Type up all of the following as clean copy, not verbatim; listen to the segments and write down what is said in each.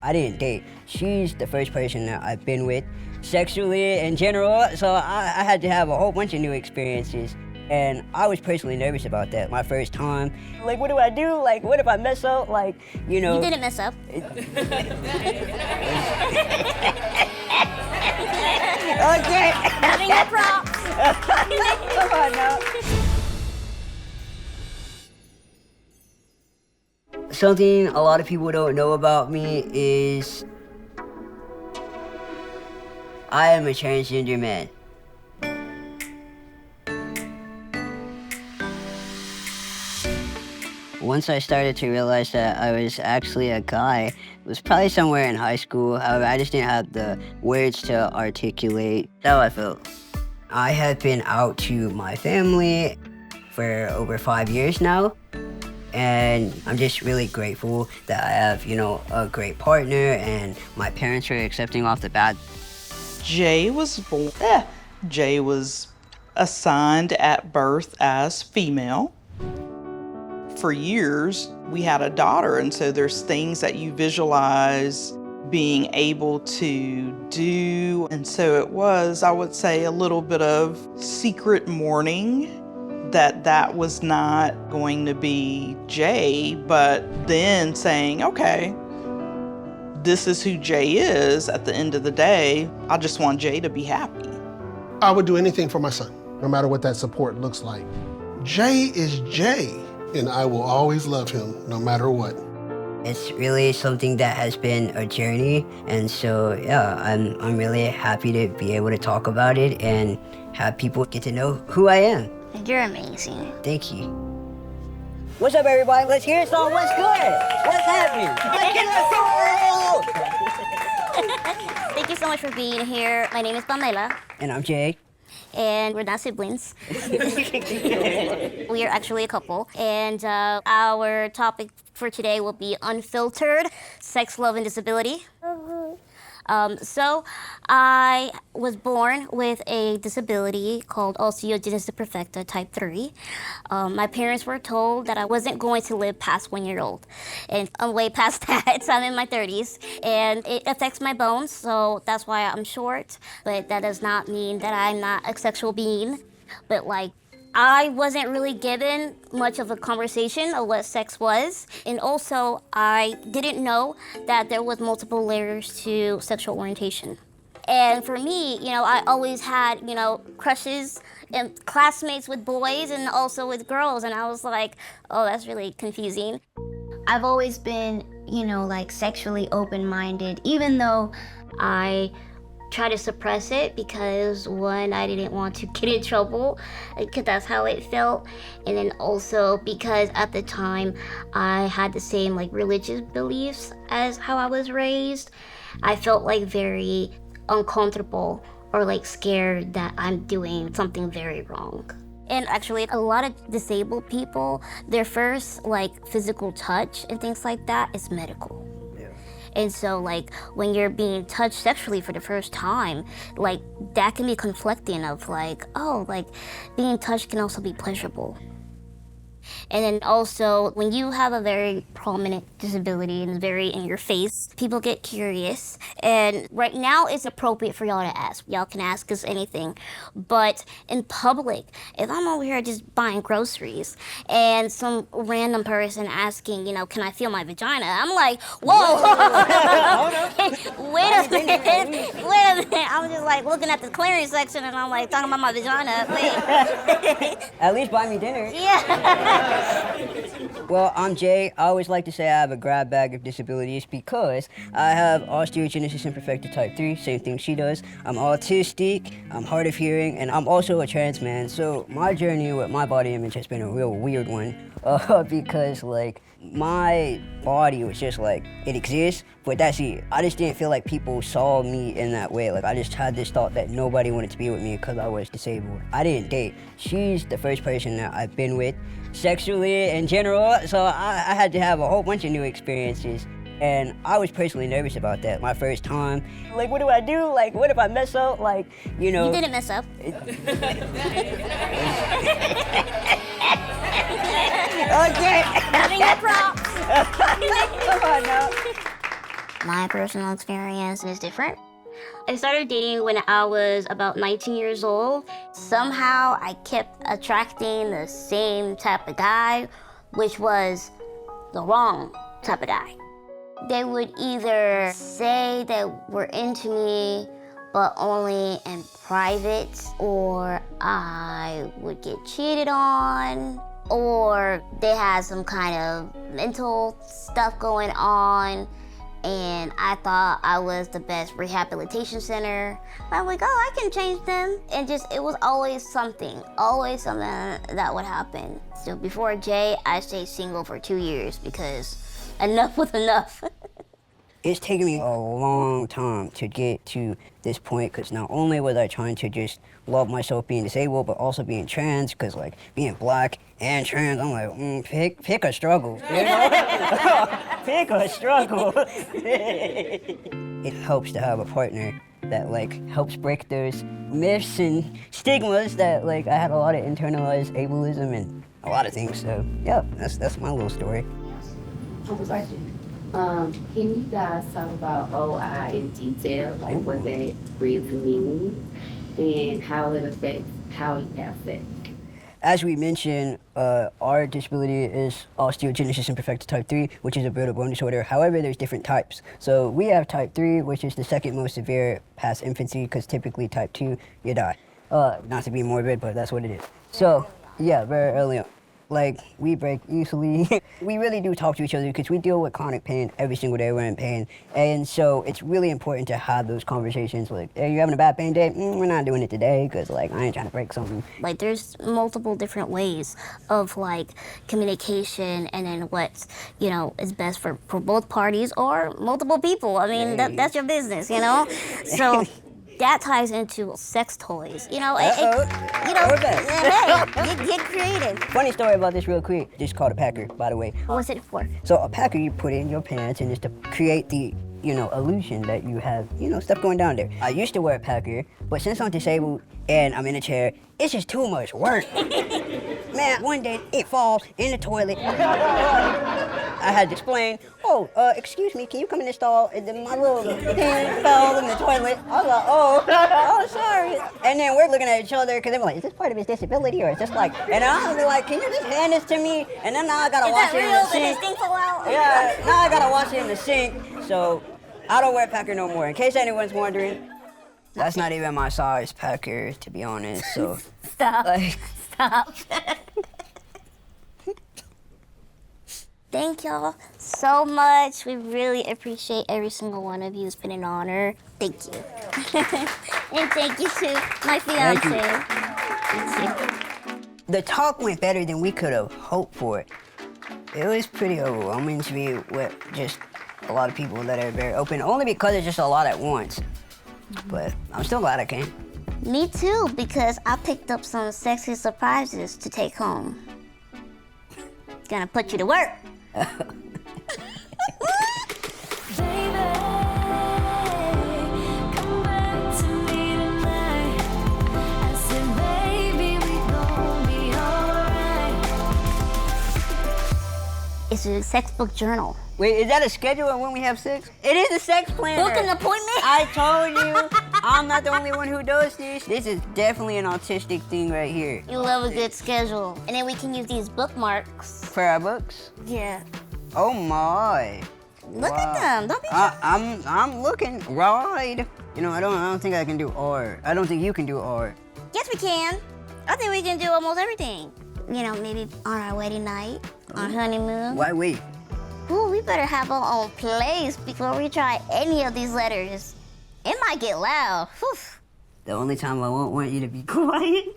I didn't date. She's the first person that I've been with sexually in general, so I had to have a whole bunch of new experiences. And I was personally nervous about that, my first time. Like, what do I do? Like, what if I mess up? Like, you know. You didn't mess up. Okay. Giving you props. Come on now. Something a lot of people don't know about me is I am a transgender man. Once I started to realize that I was actually a guy, it was probably somewhere in high school. However, I just didn't have the words to articulate how I felt. I have been out to my family for over 5 years now. And I'm just really grateful that I have, a great partner, and my parents are accepting off the bat. Jay was assigned at birth as female. For years, we had a daughter, and so there's things that you visualize being able to do. And so it was, I would say, a little bit of secret mourning that was not going to be Jay, but then saying, okay, this is who Jay is at the end of the day. I just want Jay to be happy. I would do anything for my son, no matter what that support looks like. Jay is Jay, and I will always love him no matter what. It's really something that has been a journey, and so yeah, I'm really happy to be able to talk about it and have people get to know who I am. You're amazing. Thank you. What's up, everybody? Let's hear it. So what's good? What's happening? Let's go! Thank you so much for being here. My name is Pamela. And I'm Jay. And we're not siblings. We are actually a couple. And our topic for today will be unfiltered sex, love, and disability. So I was born with a disability called osteogenesis imperfecta type 3. My parents were told that I wasn't going to live past 1 year old. And I'm way past that, so I'm in my 30s. And it affects my bones, so that's why I'm short. But that does not mean that I'm not a sexual being. But I wasn't really given much of a conversation of what sex was. And also, I didn't know that there was multiple layers to sexual orientation. And for me, I always had, crushes and classmates with boys and also with girls. And I was like, oh, that's really confusing. I've always been, sexually open-minded, even though I try to suppress it because, one, I didn't want to get in trouble because that's how it felt, and then also because at the time I had the same religious beliefs as how I was raised. I felt very uncomfortable or scared that I'm doing something very wrong. And actually, a lot of disabled people, their first physical touch and things like that is medical. And so when you're being touched sexually for the first time, that can be conflicting of being touched can also be pleasurable. And then also, when you have a very prominent disability and very in your face, people get curious. And right now, it's appropriate for y'all to ask. Y'all can ask us anything. But in public, if I'm over here just buying groceries and some random person asking, can I feel my vagina? I'm like, whoa! Wait a minute. I'm just looking at the clearance section and I'm talking about my vagina. Wait. At least buy me dinner. Yeah. Well, I'm Jay. I always like to say I have a grab bag of disabilities because I have osteogenesis imperfecta type 3, same thing she does. I'm autistic, I'm hard of hearing, and I'm also a trans man. So my journey with my body image has been a real weird one because my body was just it exists, but that's it. I just didn't feel like people saw me in that way. I just had this thought that nobody wanted to be with me because I was disabled. I didn't date. She's the first person that I've been with sexually in general, so I had to have a whole bunch of new experiences. And I was personally nervous about that, my first time. What do I do? What if I mess up? You didn't mess up. Okay. Giving you props. Come on now. My personal experience is different. I started dating when I was about 19 years old. Somehow I kept attracting the same type of guy, which was the wrong type of guy. They would either say that we're into me, but only in private, or I would get cheated on, or they had some kind of mental stuff going on, and I thought I was the best rehabilitation center. I'm like, oh, I can change them. And just, it was always something that would happen. So before Jay, I stayed single for 2 years because enough was enough. It's taken me a long time to get to this point, because not only was I trying to just love myself being disabled, but also being trans, because like being black and trans, I'm like, pick a struggle, you know? Pick a struggle. It helps to have a partner that like helps break those myths and stigmas that like I had a lot of internalized ableism and a lot of things. So yeah, that's my little story. Can you guys talk about OI in detail, like what that really means and how it affects how you have sex? As we mentioned, our disability is osteogenesis imperfecta type 3, which is a brittle bone disorder. However, there's different types. So we have type 3, which is the second most severe past infancy, because typically type 2, you die. Not to be morbid, but that's what it is. So, yeah, very early on. Like, we break easily. We really do talk to each other because we deal with chronic pain every single day. We're in pain. And so it's really important to have those conversations like, hey, you having a bad pain day? We're not doing it today because, like, I ain't trying to break something. Like, there's multiple different ways of, like, communication and then what's, you know, is best for both parties or multiple people. I mean, that's your business, you know? So that ties into sex toys, you know? Get creative. Funny story about this real quick. This is called a packer, by the way. What's it for? So a packer you put in your pants and just to create the, you know, illusion that you have, you know, stuff going down there. I used to wear a packer, but since I'm disabled and I'm in a chair, it's just too much work. Man, one day it falls in the toilet. I had to explain, excuse me, can you come in the stall? And then my little thing fell in the toilet. I was like, oh, sorry. And then we're looking at each other because they're like, is this part of his disability or is this like, and I was like, can you just hand this to me? And then now I gotta wash it in the sink. Did his thing fall out? Yeah, now I gotta wash it in the sink. So I don't wear a packer no more. In case anyone's wondering, that's not even my size packer, to be honest. So Stop. Stop. Thank y'all so much. We really appreciate every single one of you. It's been an honor. Thank you. And thank you to my fiance. The talk went better than we could have hoped for. It was pretty overwhelming to be with just a lot of people that are very open, only because it's just a lot at once. But I'm still glad I came. Me too, because I picked up some sexy surprises to take home. Gonna put you to work. It's a sex book journal. Wait, is that a schedule of when we have sex? It is a sex planner. Book an appointment. I told you, I'm not the only one who does this. This is definitely an autistic thing right here. You love a good schedule. And then we can use these bookmarks. For our books? Yeah. Oh my. Look at them. Don't be I'm looking. Right. You know, I don't think I can do art. I don't think you can do art. Yes, we can. I think we can do almost everything. You know, maybe on our wedding night, on honeymoon. Why wait? Ooh, we better have our own place before we try any of these letters. It might get loud. Whew. The only time I won't want you to be quiet.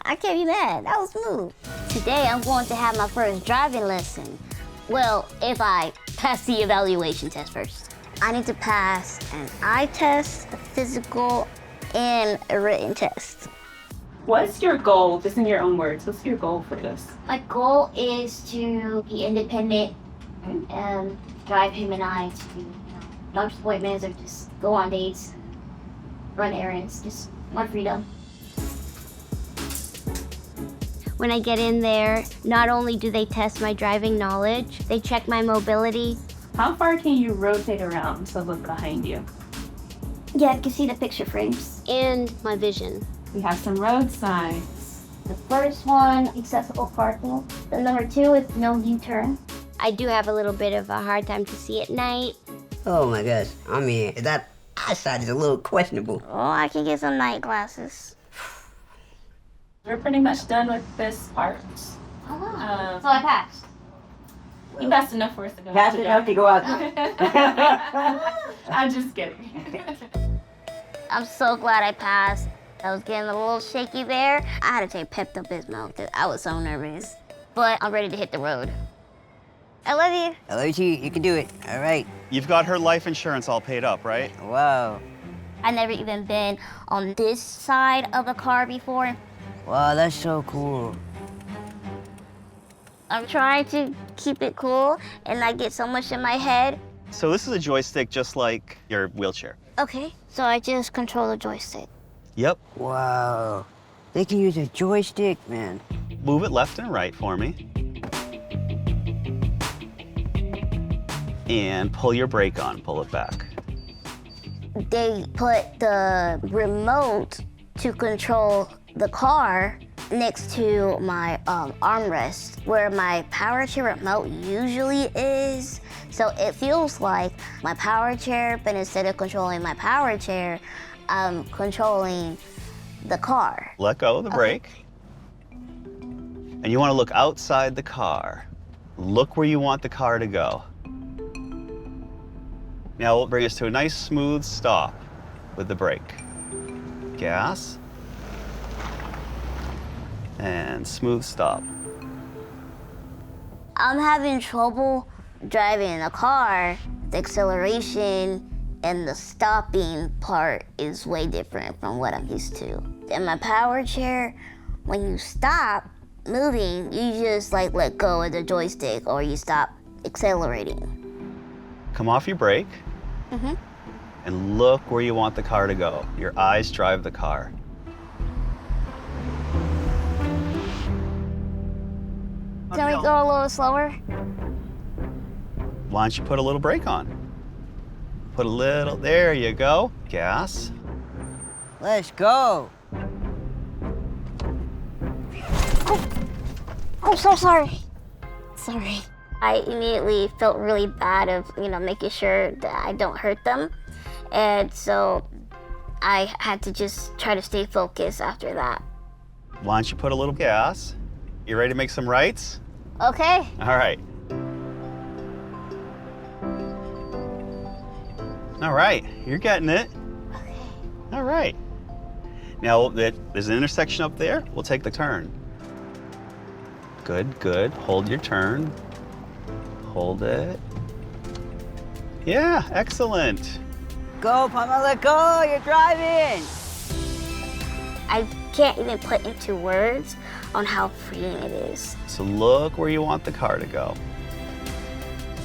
I can't be mad. That was smooth. Today, I'm going to have my first driving lesson. Well, if I pass the evaluation test first. I need to pass an eye test, a physical, and a written test. What's your goal, just in your own words, what's your goal for this? My goal is to be independent and drive him and I to doctor's appointments or just go on dates, run errands, just more freedom. When I get in there, not only do they test my driving knowledge, they check my mobility. How far can you rotate around to look behind you? Yeah, you can see the picture frames. And my vision. We have some road signs. The first one, accessible parking. The number 2 is no U-turn. I do have a little bit of a hard time to see at night. Oh my gosh. I mean, that eyesight is a little questionable. Oh, I can get some night glasses. We're pretty much done with this part. Oh, wow. So I passed. You passed enough for us to go. Pass it up to go out. I'm just kidding. I'm so glad I passed. I was getting a little shaky there. I had to take Pepto-Bismol because I was so nervous. But I'm ready to hit the road. I love you. I love you too. You can do it. All right. You've got her life insurance all paid up, right? Wow. I never even been on this side of the car before. Wow, that's so cool. I'm trying to keep it cool and not get so much in my head. So this is a joystick just like your wheelchair. Okay, so I just control the joystick. Yep. Wow. They can use a joystick, man. Move it left and right for me. And pull your brake on, pull it back. They put the remote to control the car next to my armrest, where my power chair remote usually is. So it feels like my power chair, but instead of controlling my power chair, I'm controlling the car. Let go of the brake. And you want to look outside the car. Look where you want the car to go. Now we'll bring us to a nice smooth stop with the brake. Gas. And smooth stop. I'm having trouble driving a car. The acceleration and the stopping part is way different from what I'm used to. In my power chair, when you stop moving, you just like let go of the joystick or you stop accelerating. Come off your brake. And look where you want the car to go. Your eyes drive the car. Can we go a little slower? Why don't you put a little brake on? Put a little, there you go. Gas. Let's go. Oh, so sorry. Sorry. I immediately felt really bad of, making sure that I don't hurt them. And so I had to just try to stay focused after that. Why don't you put a little gas? You ready to make some rights? Okay. All right. All right, you're getting it. Okay. All right. Now, there's an intersection up there. We'll take the turn. Good, good. Hold your turn. Hold it. Yeah, excellent. Go, Pamela, go. You're driving. I can't even put into words on how freeing it is. So look where you want the car to go.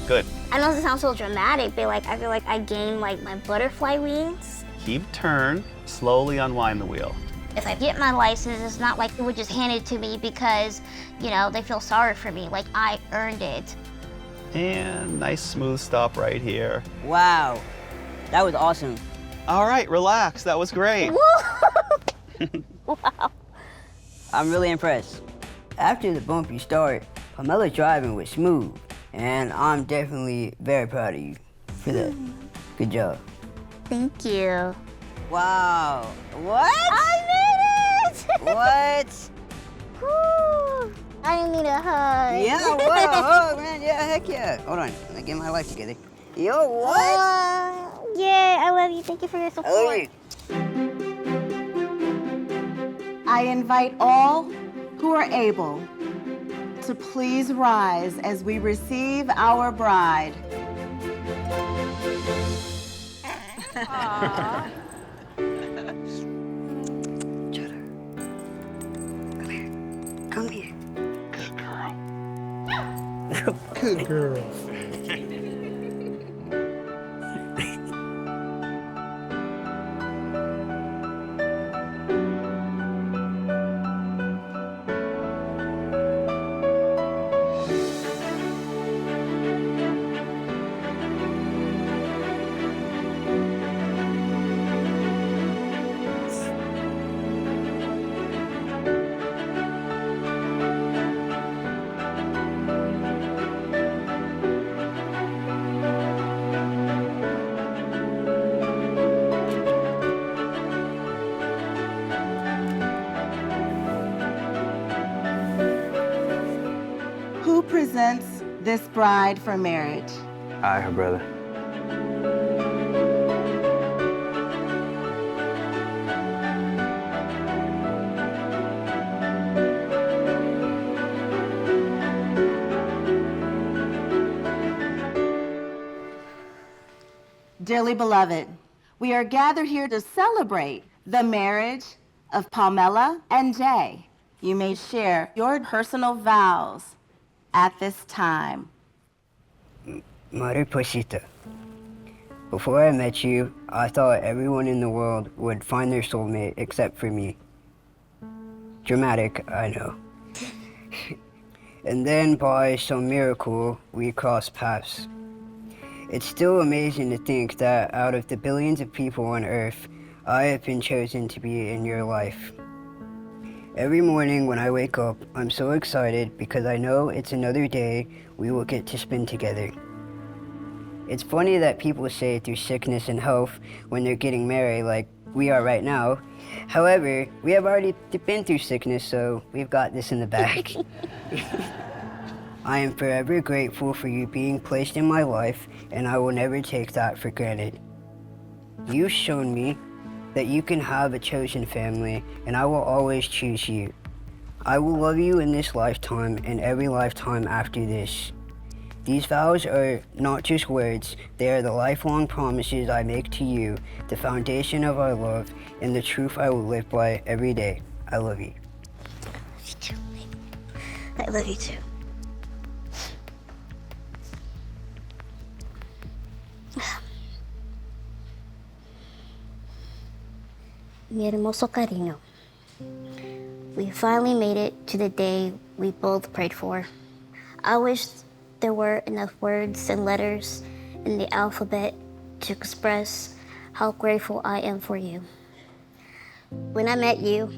Good. I know this sounds so dramatic, but I feel like I gained my butterfly wings. Keep turn. Slowly unwind the wheel. If I get my license, it's not like they would just hand it to me because, they feel sorry for me. Like I earned it. And nice smooth stop right here. Wow. That was awesome. All right, relax. That was great. Wow. I'm really impressed. After the bumpy start, Pamela's driving was smooth, and I'm definitely very proud of you for that. Good job. Thank you. Wow. What? I made it! What? Woo. I didn't need a hug. Yeah, whoa, oh, man, yeah, heck yeah. Hold on, let me get my life together. Yo, what? Yeah, I love you. Thank you for your I support. love you. I invite all who are able to please rise as we receive our bride. Aww. Cheddar. Come here. Come here. Good girl. this bride for marriage? I, her brother. Dearly beloved, we are gathered here to celebrate the marriage of Pamela and Jay. You may share your personal vows at this time. Mariposita, before I met you, I thought everyone in the world would find their soulmate except for me. Dramatic, I know. And then by some miracle, we crossed paths. It's still amazing to think that out of the billions of people on Earth, I have been chosen to be in your life. Every morning when I wake up, I'm so excited because I know it's another day we will get to spend together. It's funny that people say through sickness and health when they're getting married like we are right now. However, we have already been through sickness, so we've got this in the bag. I am forever grateful for you being placed in my life, and I will never take that for granted. You've shown me that you can have a chosen family, and I will always choose you. I will love you in this lifetime and every lifetime after this. These vows are not just words, they are the lifelong promises I make to you, the foundation of our love, and the truth I will live by every day. I love you. Me too. I love you too. Mi hermoso cariño. We finally made it to the day we both prayed for. I wish there were enough words and letters in the alphabet to express how grateful I am for you. When I met you,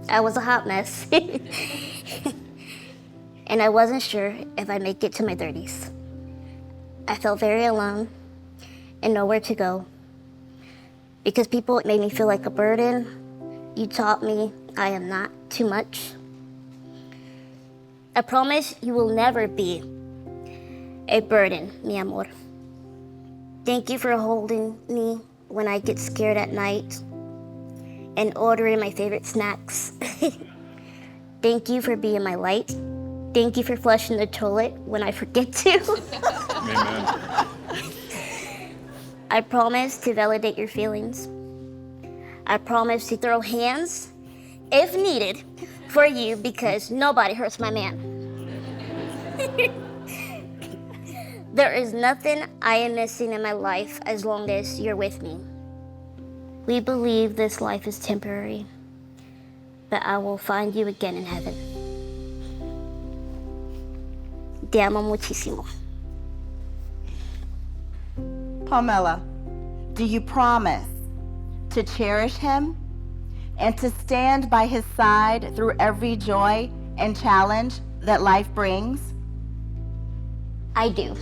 I was a hot mess. And I wasn't sure if I'd make it to my 30s. I felt very alone and nowhere to go. Because people made me feel like a burden, you taught me I am not too much. I promise you will never be a burden, mi amor. Thank you for holding me when I get scared at night and ordering my favorite snacks. Thank you for being my light. Thank you for flushing the toilet when I forget to. Amen. I promise to validate your feelings. I promise to throw hands, if needed, for you because nobody hurts my man. There is nothing I am missing in my life as long as you're with me. We believe this life is temporary, but I will find you again in heaven. Te amo muchísimo. Pamela, do you promise to cherish him and to stand by his side through every joy and challenge that life brings? I do.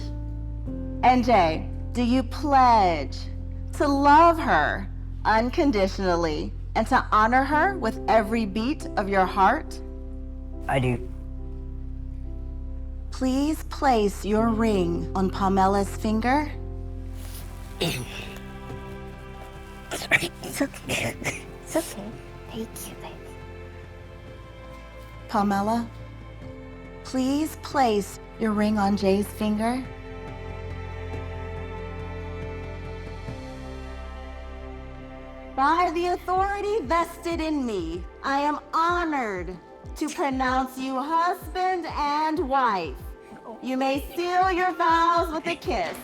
And Jay, do you pledge to love her unconditionally and to honor her with every beat of your heart? I do. Please place your ring on Pamela's finger. Sorry. It's okay. It's okay. Thank you, baby. Pamela, please place your ring on Jay's finger. By the authority vested in me, I am honored to pronounce you husband and wife. You may seal your vows with a kiss.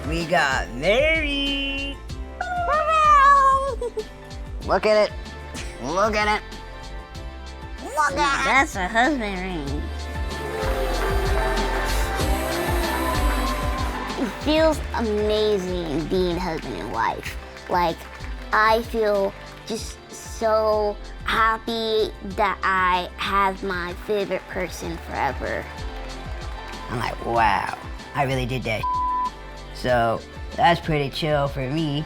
We got married. Look at it. Look at it. Look at it. That's a husband ring. It feels amazing being husband and wife. Like, I feel just so happy that I have my favorite person forever. I'm like, wow, I really did that. So that's pretty chill for me.